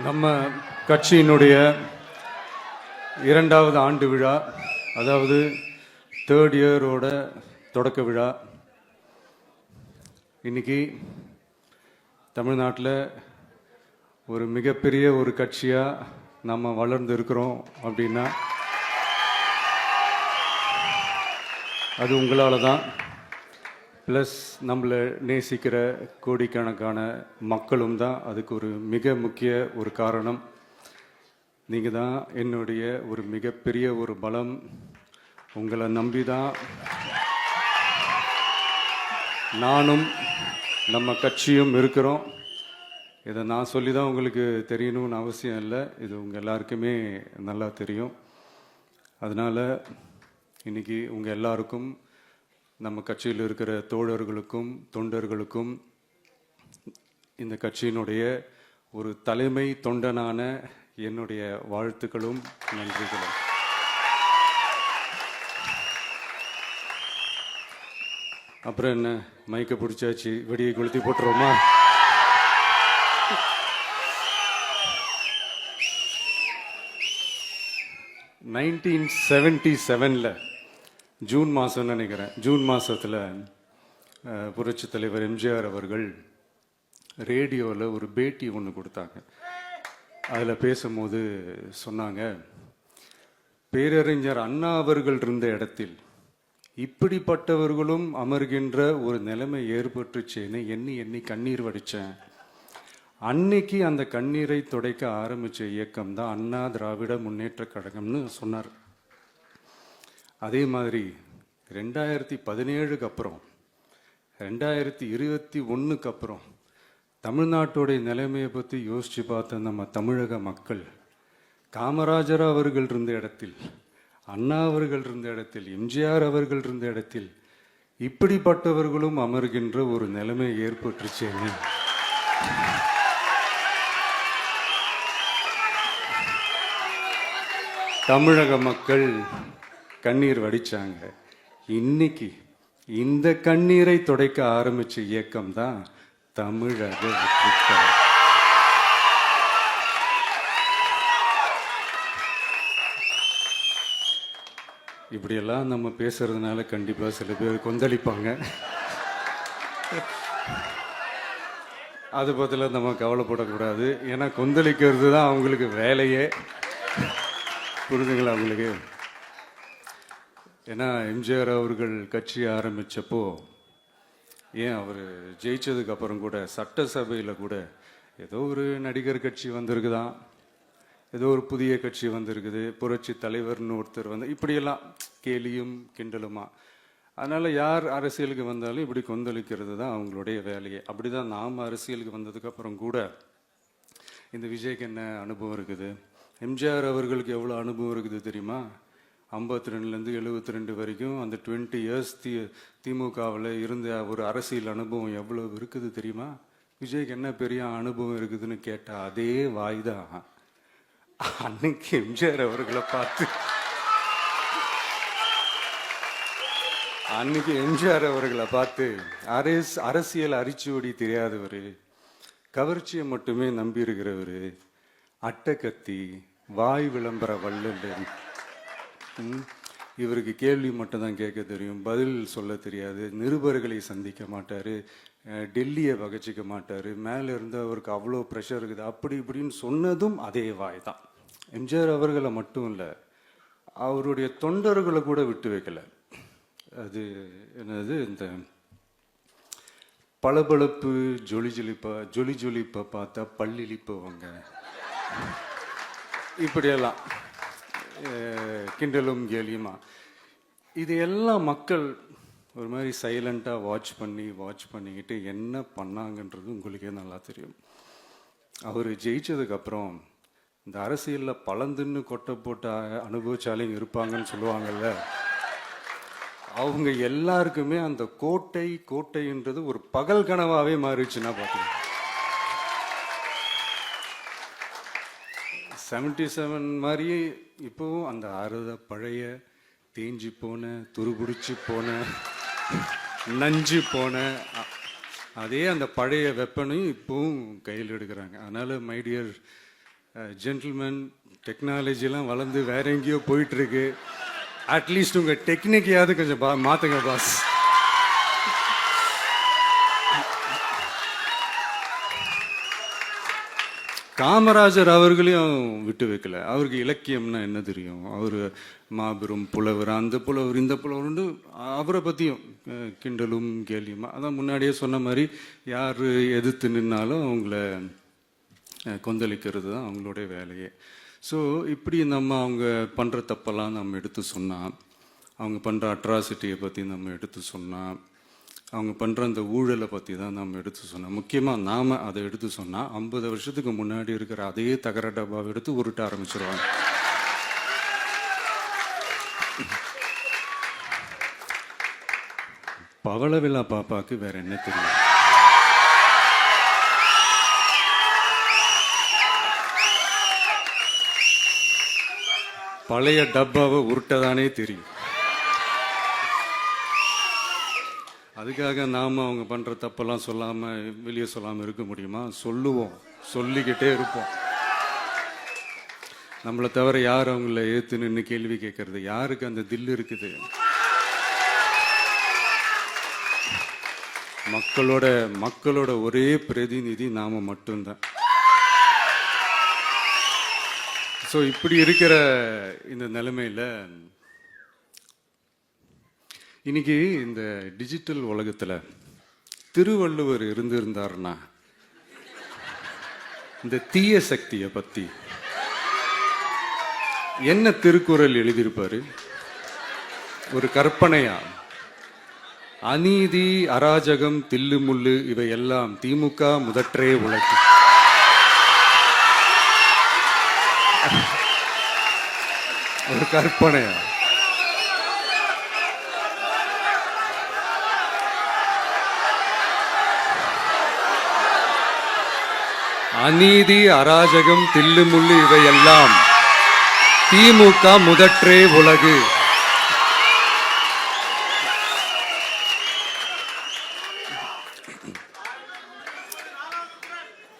நம்ம கட்சியினுடைய 2வது ஆண்டு விழா, அதாவது 3rd இயரோட தொடக்க விழா இன்னைக்கு தமிழ்நாட்டில் ஒரு மிகப்பெரிய ஒரு கட்சியாக நம்ம வளர்ந்து இருக்கிறோம் அப்படின்னா அது உங்களால் தான். ப்ளஸ் நம்மளை நேசிக்கிற கோடிக்கணக்கான மக்களும் தான் அதுக்கு ஒரு மிக முக்கிய ஒரு காரணம். நீங்கள் தான் என்னுடைய ஒரு மிகப்பெரிய ஒரு பலம். உங்களை நம்பி தான் நானும் நம்ம கட்சியும் இருக்கிறோம். இதை நான் சொல்லி தான் உங்களுக்கு தெரியணும்னு அவசியம் இல்லை, இது உங்கள் எல்லாருக்குமே நல்லா தெரியும். அதனால் இன்றைக்கி உங்கள் எல்லாருக்கும், நம்ம கட்சியில் இருக்கிற தோழர்களுக்கும் தொண்டர்களுக்கும், இந்த கட்சியினுடைய ஒரு தலைமை தொண்டனான என்னுடைய வாழ்த்துக்களும் நன்றிகளும். அப்புறம் என்ன, மைக்கை பிடிச்சாச்சு, வெடியை கொளுத்தி போட்டுருவோமா? (1977) ஜூன் மாதம் நினைக்கிறேன், ஜூன் மாதத்தில் புரட்சி தலைவர் எம்ஜிஆர் அவர்கள் ரேடியோவில் ஒரு பேட்டி ஒன்று கொடுத்தாங்க. அதில் பேசும்போது சொன்னாங்க, பேரறிஞர் அண்ணா அவர்கள் இருந்த இடத்தில் இப்படிப்பட்டவர்களும் அமர்கின்ற ஒரு நிலைமை ஏற்பட்டுச்சேன்னு எண்ணி எண்ணி கண்ணீர் வடித்தேன். அன்னைக்கு அந்த கண்ணீரை துடைக்க ஆரம்பித்த இயக்கம் தான் அண்ணா திராவிட முன்னேற்ற கழகம்னு சொன்னார். அதே மாதிரி 2017க்கு அப்புறம் 2021க்கு அப்புறம் தமிழ்நாட்டுடைய நிலைமையை பற்றி யோசித்து பார்த்த நம்ம தமிழக மக்கள், காமராஜர் அவர்கள் இருந்த இடத்தில், அண்ணா அவர்கள் இருந்த இடத்தில், எம்ஜிஆர் அவர்கள் இருந்த இடத்தில் இப்படிப்பட்டவர்களும் அமர்கின்ற ஒரு நிலைமை ஏற்பட்டுச்சேன்னு தமிழக மக்கள் கண்ணீர் வடிச்சாங்க. இன்னைக்கு இந்த கண்ணீரை துடைக்க ஆரம்பிச்ச இயக்கம் தான் தமிழக வெற்றிக்கழகம். இப்படியெல்லாம் நம்ம பேசுறதுனால கண்டிப்பா சில பேர் கொந்தளிப்பாங்க. அது பத்தில நம்ம கவலைப்படக்கூடாது. ஏன்னா கொந்தளிக்கிறது தான் அவங்களுக்கு வேலையே. புரிதுங்களா உங்களுக்கு? ஏன்னா எம்ஜிஆர் அவர்கள் கட்சி ஆரம்பித்தப்போ, ஏன் அவர் ஜெயிச்சதுக்கு அப்புறம் கூட சட்டசபையில் கூட ஏதோ ஒரு நடிகர் கட்சி வந்திருக்குதான், ஏதோ ஒரு புதிய கட்சி வந்திருக்குது, புரட்சி தலைவர்னு ஒருத்தர் வந்து, இப்படியெல்லாம் கேலியும் கிண்டலுமா. அதனால் யார் அரசியலுக்கு வந்தாலும் இப்படி கொந்தளிக்கிறது தான் அவங்களுடைய வேலையே. அப்படி தான் நாம் அரசியலுக்கு வந்ததுக்கப்புறம் கூட இந்த விஜய்க்கு என்ன அனுபவம் இருக்குது, எம்ஜிஆர் அவர்களுக்கு எவ்வளோ அனுபவம் இருக்குது தெரியுமா? 52லேருந்து 72 வரைக்கும் அந்த 20 இயர்ஸ் திமுகவில் இருந்த ஒரு அரசியல் அனுபவம் எவ்வளோ இருக்குது தெரியுமா? விஜய்க்கு என்ன பெரிய அனுபவம் இருக்குதுன்னு கேட்டால் அதே வாய் தான் அன்னைக்கு எம்ஜிஆர் அவர்களை பார்த்து, அன்னைக்கு எம்ஜிஆர் அவர்களை பார்த்து, அரசியல் அரிச்சுவடி தெரியாதவர், கவர்ச்சியை மட்டுமே நம்பி இருக்கிறவர், அட்டக்கத்தி, வாய் விளம்பர வள்ளல், இவருக்கு கேள்வி மட்டும்தான் கேட்க தெரியும், பதில் சொல்ல தெரியாது, நிருபர்களை சந்திக்க மாட்டார், டெல்லியை வகச்சிக்க மாட்டார், மேலே இருந்து அவருக்கு அவ்வளோ ப்ரெஷர் இருக்குது, அப்படி இப்படின்னு சொன்னதும் அதே வாய் தான். எம்ஜிஆர் அவர்களை மட்டும் இல்லை, அவருடைய தொண்டர்களை கூட விட்டு வைக்கலை. அது என்னது, இந்த பளபளப்பு ஜொலி ஜொலிப்பை பார்த்தா பல்லிழிப்பவங்க, இப்படியெல்லாம் கிண்டலும் கேலியுமா. இது எல்லாம் மக்கள் ஒரு மாதிரி சைலண்டாக வாட்ச் பண்ணிக்கிட்டு என்ன பண்ணாங்கன்றது உங்களுக்கே நல்லா தெரியும். அவர் ஜெயிச்சதுக்கப்புறம் இந்த அரசியலில் பழந்துன்னு கொட்டை போட்ட அனுபவிச்சாலையும் இருப்பாங்கன்னு சொல்லுவாங்கல்ல, அவங்க எல்லாருக்குமே அந்த கோட்டைன்றது ஒரு பகல் கனவாகவே மாறிடுச்சுன்னா பார்த்தீங்க. 77 மாதிரியே இப்போவும் அந்த பழைய தேஞ்சி போன, துருபிடிச்சி போன, நஞ்சு போன அதே அந்த பழைய வெப்பனையும் இப்போவும் கையில் எடுக்கிறாங்க. அதனால் மை டியர் ஜென்டில்மேன், டெக்னாலஜிலாம் வளர்ந்து வேற எங்கேயோ போயிட்டுருக்கு. அட்லீஸ்ட் உங்கள் டெக்னிக்கையாவது கொஞ்சம் மாற்றுங்க பாஸ். காமராஜர் அவர்களையும் விட்டு வைக்கல. அவருக்கு இலக்கியம்னா என்ன தெரியும், அவர் மாபெரும் புலவர், அந்த புலவர் இந்த புலவர்னு அவரை பற்றியும் கிண்டலும் கேலியுமா. அதான் முன்னாடியே சொன்ன மாதிரி யார் எதிர்த்து நின்னாலும் அவங்கள கொந்தளிக்கிறது தான் அவங்களுடைய வேலையே. ஸோ இப்படி நம்ம அவங்க பண்ணுற தப்பெல்லாம் நம்ம எடுத்து சொன்னால், அவங்க பண்ணுற அட்ராசிட்டியை பற்றி நம்ம எடுத்து சொன்னால், அவங்க பண்ணுற அந்த ஊழலை பற்றி தான் நம்ம எடுத்து சொன்னோம். முக்கியமாக நாம் அதை எடுத்து சொன்னால் 50 வருஷத்துக்கு முன்னாடி இருக்கிற அதே தகர டப்பாவை எடுத்து உருட்ட ஆரம்பிச்சிருவாங்க. பவளவிழா பாப்பாவுக்கு வேற என்ன தெரியும்? பழைய டப்பாவை உருட்டதானே தெரியும். அதுக்காக நாம் அவங்க பண்ணுற தப்பெல்லாம் சொல்லாமல் வெளியே சொல்லாமல் இருக்க முடியுமா? சொல்லுவோம், சொல்லிக்கிட்டே இருப்போம். நம்மளை தவிர யார் அவங்கள ஏற்று நின்று கேள்வி கேட்கறது? யாருக்கு அந்த தில் இருக்குது? மக்களோட ஒரே பிரதிநிதி நாம மட்டும்தான். ஸோ இப்படி இருக்கிற இந்த நிலைமையில் இன்னைக்கு இந்த டிஜிட்டல் உலகத்தில் திருவள்ளுவர் இருந்திருந்தாருன்னா இந்த தீய சக்தியை பற்றி என்ன திருக்குறள் எழுதியிருப்பாரு? ஒரு கற்பனையா, அநீதி, அராஜகம், தில்லுமுள்ளு இவையெல்லாம் திமுக முதற்றே உலகு. ஒரு கற்பனையா? அநீதி, அராஜகம், தில்லுமுள்ளு இவையெல்லாம் திமுக முதற்றே உலகு.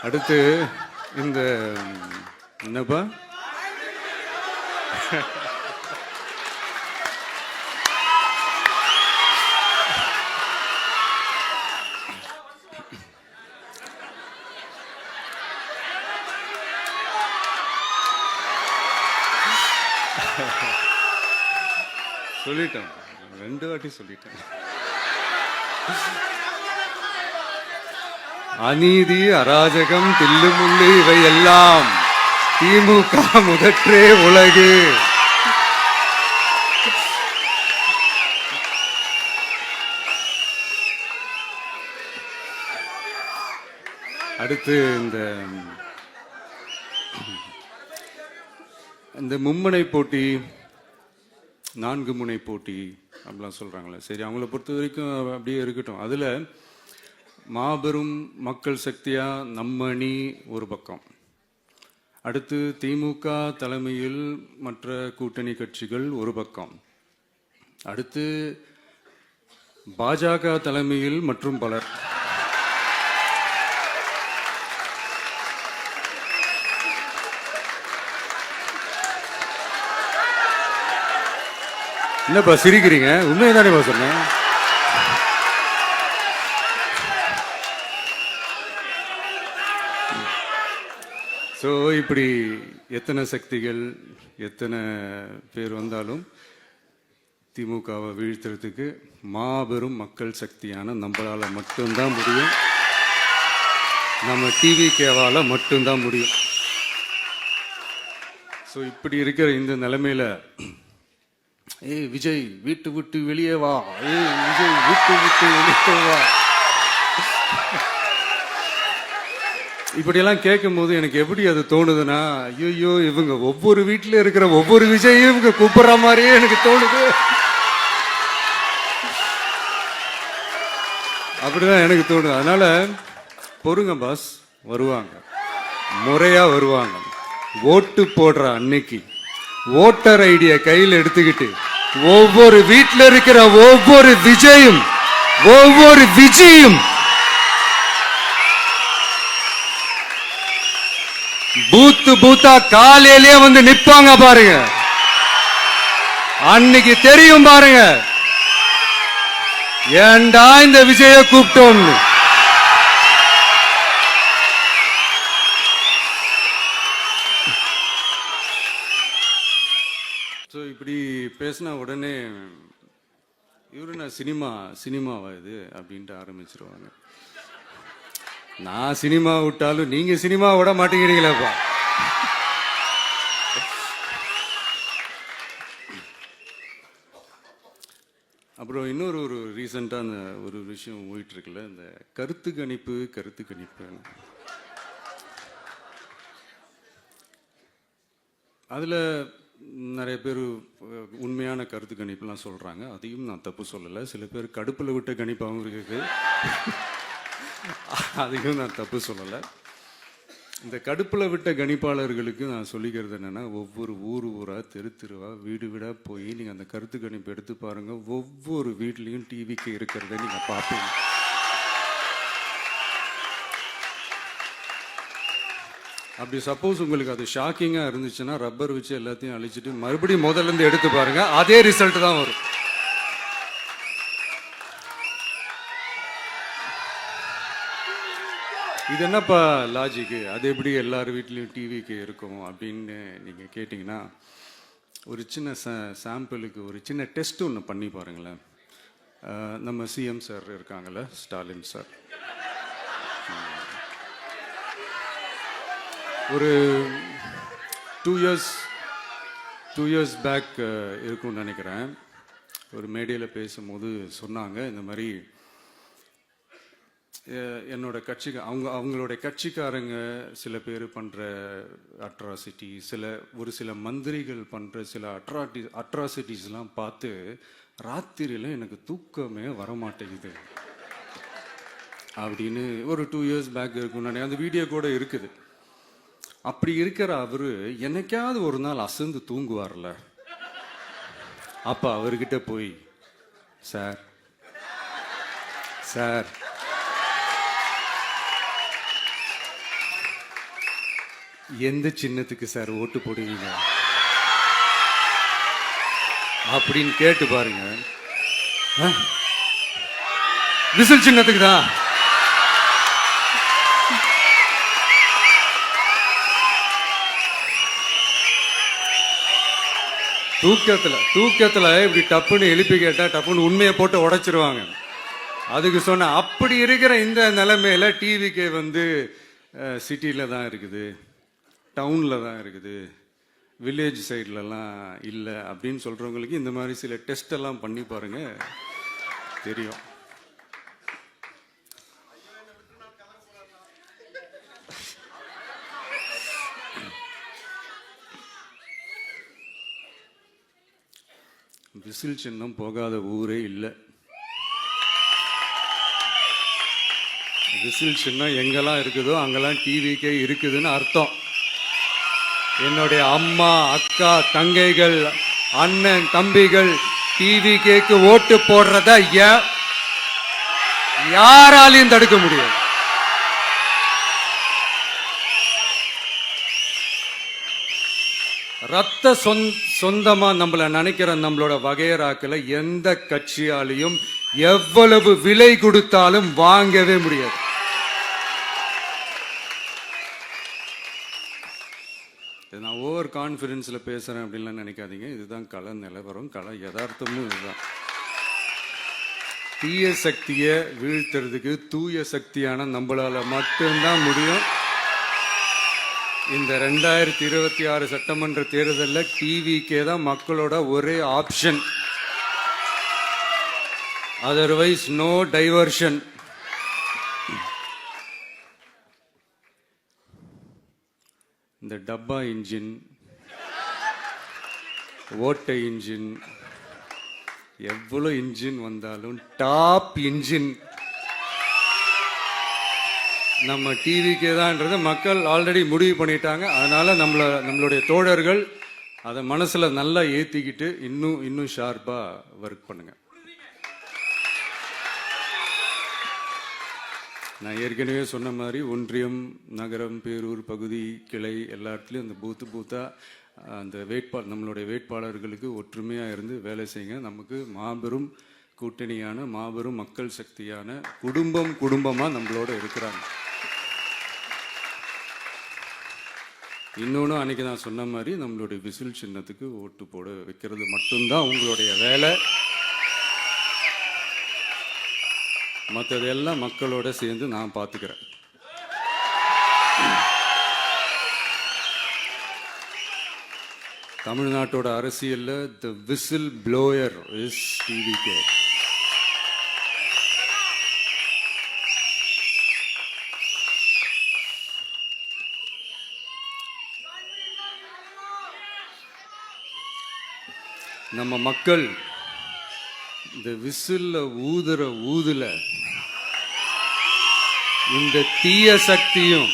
அடுத்து இந்த என்னப்பா சொல்லிட்டேன், 2 வாட்டி சொல்லிட்டேன். அநீதி, அராஜகம், தில்லுமுள்ளு இவை எல்லாம் திமுக முதற்றே உலகு. அடுத்து இந்த மும்முனை போட்டி, 4 முனை போட்டி அப்படிலாம் சொல்றாங்களே, சரி அவங்கள பொறுத்த வரைக்கும் அப்படியே இருக்கட்டும். அதுல மாபெரும் மக்கள் சக்தியா நம்ம அணி ஒரு பக்கம், அடுத்து திமுக தலைமையில் மற்ற கூட்டணி கட்சிகள் ஒரு பக்கம், அடுத்து பாஜக தலைமையில் மற்றும் பலர். என்னப்பா சிரிக்கிறீங்க? உண்மையை தானே சொன்னேன். ஸோ இப்படி எத்தனை சக்திகள் எத்தனை பேர் வந்தாலும் திமுகவை வீழ்த்துறதுக்கு மாபெரும் மக்கள் சக்தியான நம்மளால மட்டும்தான் முடியும். நம்ம டிவிகேவால மட்டும்தான் முடியும். ஸோ இப்படி இருக்கிற இந்த நிலைமையில ஏய் விஜய் வீட்டு விட்டு வெளியே வா, ஏய் விஜய் வீட்டு விட்டு வெளியே வா, இப்படியெல்லாம் கேட்கும் போது எனக்கு எப்படி அது தோணுதுன்னா, ஐயோ இவங்க ஒவ்வொரு வீட்டில் இருக்கிற ஒவ்வொரு விஜயும் இவங்க கூப்பிடுற மாதிரியே எனக்கு தோணுது. அப்படிதான் எனக்கு தோணுது. அதனால பொறுங்க பாஸ், வருவாங்க, முறையா வருவாங்க. ஓட்டு போடுற அன்னைக்கு ஓட்டர் ஐடியை கையில் எடுத்துக்கிட்டு ஒவ்வொரு வீட்டில் இருக்கிற ஒவ்வொரு விஜயும் பூத்தா காலையிலேயே வந்து நிப்பாங்க பாருங்க, அன்னைக்கு தெரியும் பாருங்க ஏண்டா இந்த விஜய கூப்பிட்டோம். இப்படி பேசினா உடனே இவரு நான் சினிமாவா இது அப்படின்ட்டு ஆரம்பிச்சிருவாங்க. நான் சினிமா விட்டாலும் நீங்க சினிமா விட மாட்டேங்கிறீங்களேப்பா. அப்புறம் இன்னொரு ரீசெண்டாக அந்த ஒரு விஷயம் போயிட்டு இருக்குல்ல, இந்த கருத்து கணிப்பு அதில் நிறைய பேர் உண்மையான கருத்து கணிப்புலாம் சொல்கிறாங்க. அதையும் நான் தப்பு சொல்லலை. சில பேர் கடுப்பில் விட்ட கணிப்பாகவும் இருக்குது, அதையும் நான் தப்பு சொல்லலை. இந்த கடுப்பில் விட்ட கணிப்பாளர்களுக்கு நான் சொல்லிக்கிறது என்னென்னா, ஒவ்வொரு ஊராக தெருவா வீடு வீடாக போய் நீங்கள் அந்த கருத்து கணிப்பு எடுத்து பாருங்கள். ஒவ்வொரு வீட்லேயும் டிவிக்கு இருக்கிறத நீங்கள் பார்ப்பீங்க. அப்படி சப்போஸ் உங்களுக்கு அது ஷாக்கிங்காக இருந்துச்சுன்னா ரப்பர் வச்சு எல்லாத்தையும் அழிச்சிட்டு மறுபடியும் முதல்லேருந்து எடுத்து பாருங்கள், அதே ரிசல்ட் தான் வரும். இது என்னப்பா லாஜிக்கு, அது எப்படி எல்லார் வீட்லேயும் டிவிக்கு இருக்கும் அப்படின்னு நீங்கள் கேட்டிங்கன்னா, ஒரு சின்ன சாம்பிளுக்கு ஒரு சின்ன டெஸ்ட் ஒன்று பண்ணி பாருங்களேன். நம்ம சிஎம் சார் இருக்காங்கல்ல, ஸ்டாலின் சார், ஒரு 2 இயர்ஸ் பேக் இருக்கும்னு நினைக்கிறேன். ஒரு மேடையில் பேசும்போது சொன்னாங்க, இந்த மாதிரி என்னோட கட்சிக்கு அவங்களோட கட்சிக்காரங்க சில பேர் பண்ணுற அட்ராசிட்டி, ஒரு சில மந்திரிகள் பண்ணுற சில அட்ராசிட்டிஸ்லாம் பார்த்து ராத்திரியில் எனக்கு தூக்கமே வரமாட்டேங்குது அப்படின்னு ஒரு 2 இயர்ஸ் பேக் இருக்கும்னு அந்த வீடியோ கூட இருக்குது. அப்படி இருக்கிற அவரு என்னைக்காவது ஒரு நாள் அசந்து தூங்குவார்ல, அப்ப அவர்கிட்ட போய் சார் எந்த சின்னத்துக்கு சார் ஓட்டு போடுவீங்க அப்படின்னு கேட்டு பாருங்க. விசில் சின்னத்துக்கு தான். தூக்கத்துல இப்படி டப்புன்னு எழுப்பி கேட்டா டப்புன்னு உண்மையை போட்டு உடைச்சிருவாங்க. அதுக்கு சொன்ன அப்படி இருக்கிற இந்த நிலைமையில டிவிக்கே வந்து சிட்டியில தான் இருக்குது, டவுன்ல தான் இருக்குது, வில்லேஜ் சைட்லலாம் இல்லை அப்படின்னு சொல்றவங்களுக்கு இந்த மாதிரி சில டெஸ்ட் எல்லாம் பண்ணி பாருங்க, தெரியும். விசில் சின்னம் போகாத ஊரே இல்லை. விசில் சின்னம் எங்கெல்லாம் இருக்குதோ அங்கெல்லாம் டிவிக்கே இருக்குதுன்னு அர்த்தம். என்னுடைய அம்மா, அக்கா, தங்கைகள், அண்ணன், தம்பிகள் டிவிக்கேக்கு ஓட்டு போடுறத யாராலையும் தடுக்க முடியாது. ரத்த சொந்தமா நம்மள நினைக்கிற நம்மளோட வகையராக்களை எந்த கட்சியாலையும் எவ்வளவு விலை கொடுத்தாலும் வாங்கவே முடியாது. நான் ஓவர் கான்பிடன்ஸ்ல பேசுறேன் அப்படின்லாம் நினைக்காதீங்க. இதுதான் கள நிலவரம், கள யதார்த்தமும் இதுதான். தீய சக்தியை வீழ்த்துறதுக்கு தூய சக்தியான நம்மளால மட்டும்தான் முடியும். இந்த 2026 சட்டமன்ற தேர்தலில் டிவிக்கே தான் மக்களோட ஒரே ஆப்ஷன். Otherwise no diversion. இந்த டப்பா இன்ஜின், ஓட்டை இன்ஜின், எவ்வளோ இன்ஜின் வந்தாலும் டாப் இன்ஜின் நம்ம டிவிக்கே தான்ன்றது மக்கள் ஆல்ரெடி முடிவு பண்ணிட்டாங்க. அதனால நம்மளுடைய தோழர்கள் அதை மனசுல நல்லா ஏத்திக்கிட்டு இன்னும் ஷார்ப்பா ஒர்க் பண்ணுங்க. நான் ஏற்கனவே சொன்ன மாதிரி ஒன்றியம், நகரம், பேரூர், பகுதி, கிளை எல்லா இடத்துலையும் அந்த பூத்தாக அந்த நம்மளுடைய வேட்பாளர்களுக்கு ஒற்றுமையாக இருந்து வேலை செய்யுங்க. நமக்கு மாபெரும் கூட்டணியான, மாபெரும் மக்கள் சக்தியான குடும்பமாக நம்மளோட இருக்கிறாங்க. இன்னொன்று, அன்றைக்கி நான் சொன்ன மாதிரி நம்மளுடைய விசில் சின்னத்துக்கு ஓட்டு போட வைக்கிறது மட்டும்தான் உங்களுடைய வேலை. மற்றதெல்லாம் மக்களோட சேர்ந்து நான் பார்த்துக்கிறேன். தமிழ்நாட்டோட அரசியலில் த விசில் ப்ளோயர் இஸ் டிவிகே. நம்ம மக்கள் இந்த விசில்ல ஊதுல இந்த தீய சக்தியும்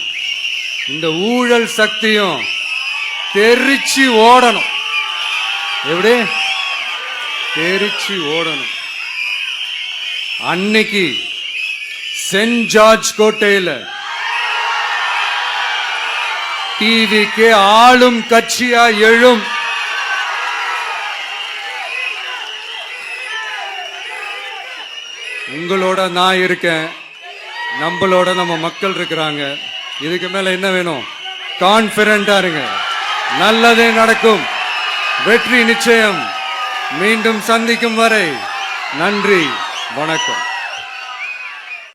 இந்த ஊழல் சக்தியும் தெரிச்சு ஓடணும். எப்படி தெரிச்சு ஓடணும்? அன்னைக்கு சென்ட் ஜார்ஜ் கோட்டையில டிவிக்கு ஆளும் கட்சியா எழும். உங்களோட நான் இருக்கேன், நம்மளோட நம்ம மக்கள் இருக்கிறாங்க. இதுக்கு மேல என்ன வேணும்? கான்பிடண்டா இருங்க, நல்லதே நடக்கும், வெற்றி நிச்சயம். மீண்டும் சந்திக்கும் வரை நன்றி, வணக்கம்.